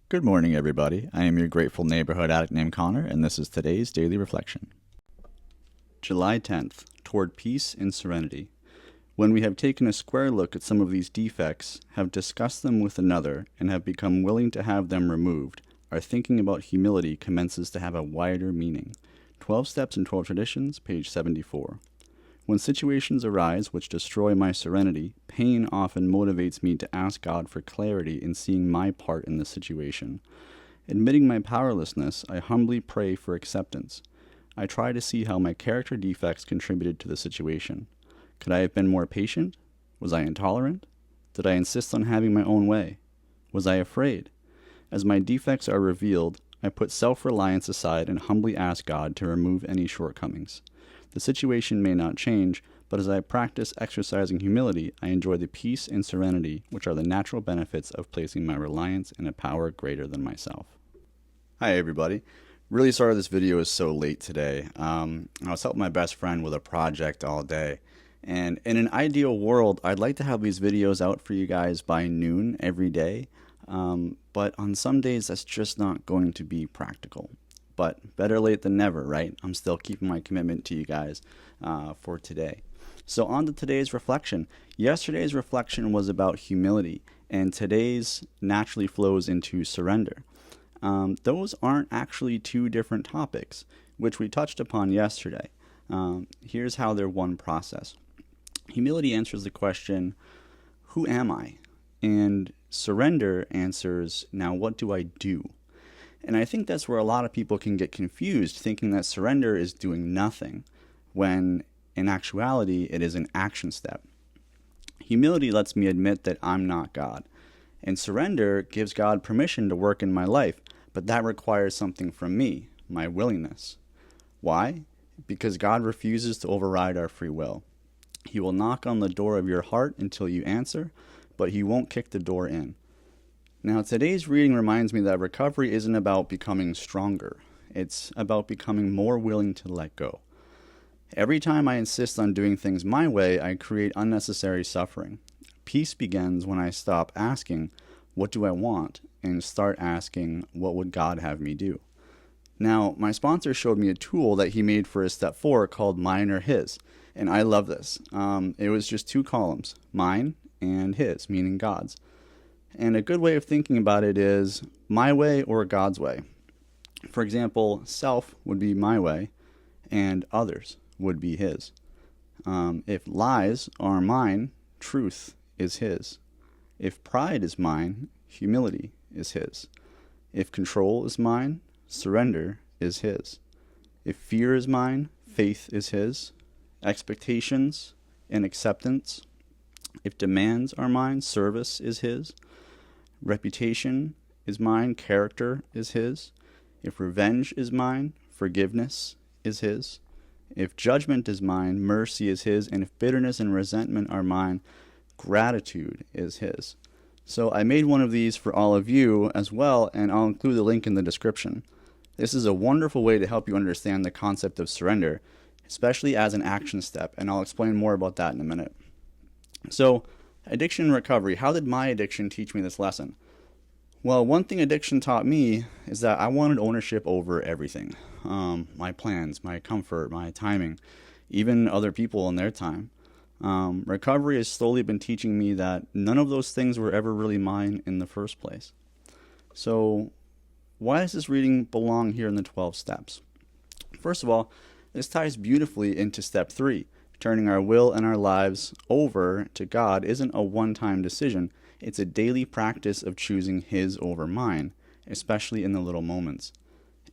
Good morning, everybody. I am your grateful neighborhood addict named Connor, and this is today's Daily Reflection. July 10th, Toward Peace and Serenity. When we have taken a square look at some of these defects, have discussed them with another, and have become willing to have them removed, our thinking about humility commences to have a wider meaning. 12 Steps and 12 Traditions, page 74. When situations arise which destroy my serenity, pain often motivates me to ask God for clarity in seeing my part in the situation. Admitting my powerlessness, I humbly pray for acceptance. I try to see how my character defects contributed to the situation. Could I have been more patient? Was I intolerant? Did I insist on having my own way? Was I afraid? As my defects are revealed, I put self-reliance aside and humbly ask God to remove any shortcomings. The situation may not change, but as I practice exercising humility, I enjoy the peace and serenity which are the natural benefits of placing my reliance in a power greater than myself. Hi, everybody. Really sorry this video is so late today. I was helping my best friend with a project all day. And in an ideal world, I'd like to have these videos out for you guys by noon every day. But on some days, that's just not going to be practical. But better late than never, right? I'm still keeping my commitment to you guys for today. So on to today's reflection. Yesterday's reflection was about humility, and today's naturally flows into surrender. Those aren't actually two different topics, which we touched upon yesterday. Here's how they're one process. Humility answers the question, who am I? And surrender answers, now what do I do? And I think that's where a lot of people can get confused, thinking that surrender is doing nothing, when in actuality it is an action step. Humility lets me admit that I'm not God, and surrender gives God permission to work in my life, but that requires something from me, my willingness. Why? Because God refuses to override our free will. He will knock on the door of your heart until you answer, but he won't kick the door in. Now, today's reading reminds me that recovery isn't about becoming stronger. It's about becoming more willing to let go. Every time I insist on doing things my way, I create unnecessary suffering. Peace begins when I stop asking, what do I want? And start asking, what would God have me do? Now, my sponsor showed me a tool that he made for his step 4 called Mine or His. And I love this. It was just 2 columns, mine and his, meaning God's. And a good way of thinking about it is my way or God's way. For example, self would be my way and others would be his. If lies are mine, truth is his. If pride is mine, humility is his. If control is mine, surrender is his. If fear is mine, faith is his. Expectations and acceptance. If demands are mine, service is his. Reputation is mine, character is his. If revenge is mine, forgiveness is his. If judgment is mine, mercy is his. And if bitterness and resentment are mine, gratitude is his. So I made one of these for all of you as well, and I'll include the link in the description. This is a wonderful way to help you understand the concept of surrender, especially as an action step, and I'll explain more about that in a minute. So, addiction and recovery. How did my addiction teach me this lesson? Well, one thing addiction taught me is that I wanted ownership over everything. My plans, my comfort, my timing, even other people and their time. Recovery has slowly been teaching me that none of those things were ever really mine in the first place. So, why does this reading belong here in the 12 steps? First of all, this ties beautifully into step 3. Turning our will and our lives over to God isn't a one-time decision. It's a daily practice of choosing his over mine, especially in the little moments.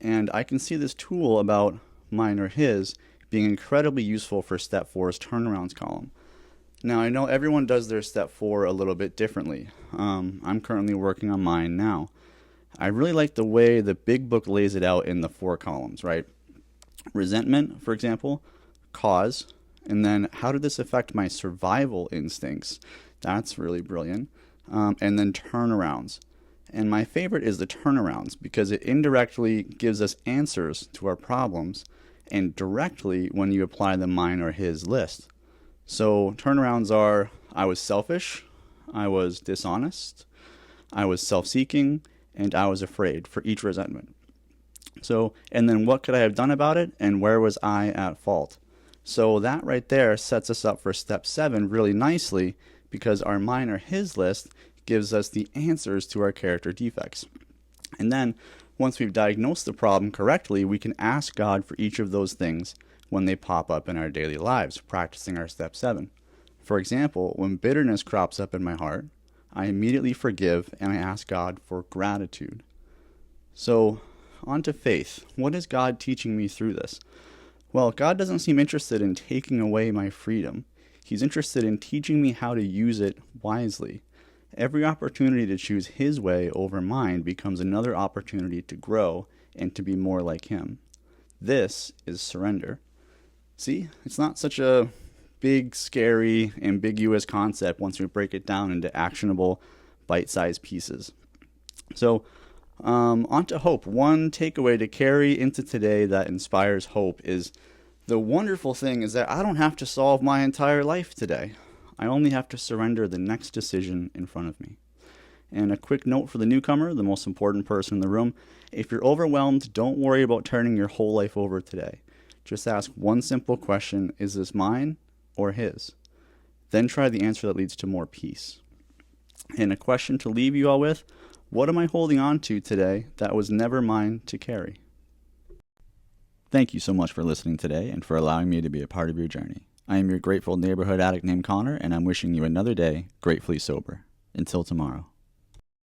And I can see this tool about mine or his being incredibly useful for step 4's turnarounds column. Now, I know everyone does their step 4 a little bit differently. I'm currently working on mine now. I really like the way the big book lays it out in the 4 columns, right? Resentment, for example, cause. And then how did this affect my survival instincts? That's really brilliant. And then turnarounds. And my favorite is the turnarounds because it indirectly gives us answers to our problems and directly when you apply the mine or his list. So turnarounds are, I was selfish, I was dishonest, I was self-seeking, and I was afraid for each resentment. So, and then what could I have done about it, and where was I at fault? So that right there sets us up for step 7 really nicely, because our mine or his list gives us the answers to our character defects. And then once we've diagnosed the problem correctly, we can ask God for each of those things when they pop up in our daily lives, practicing our step 7. For example, when bitterness crops up in my heart, I immediately forgive and I ask God for gratitude. So, on to faith. What is God teaching me through this? Well, God doesn't seem interested in taking away my freedom. He's interested in teaching me how to use it wisely. Every opportunity to choose His way over mine becomes another opportunity to grow and to be more like Him. This is surrender. See, it's not such a big, scary, ambiguous concept once we break it down into actionable, bite-sized pieces. So, on to hope. One takeaway to carry into today that inspires hope is the wonderful thing is that I don't have to solve my entire life today. I only have to surrender the next decision in front of me. And a quick note for the newcomer, the most important person in the room: if you're overwhelmed, don't worry about turning your whole life over today. Just ask one simple question: is this mine or His? Then try the answer that leads to more peace. And a question to leave you all with: what am I holding on to today that was never mine to carry? Thank you so much for listening today and for allowing me to be a part of your journey. I am your grateful neighborhood addict named Connor, and I'm wishing you another day gratefully sober. Until tomorrow.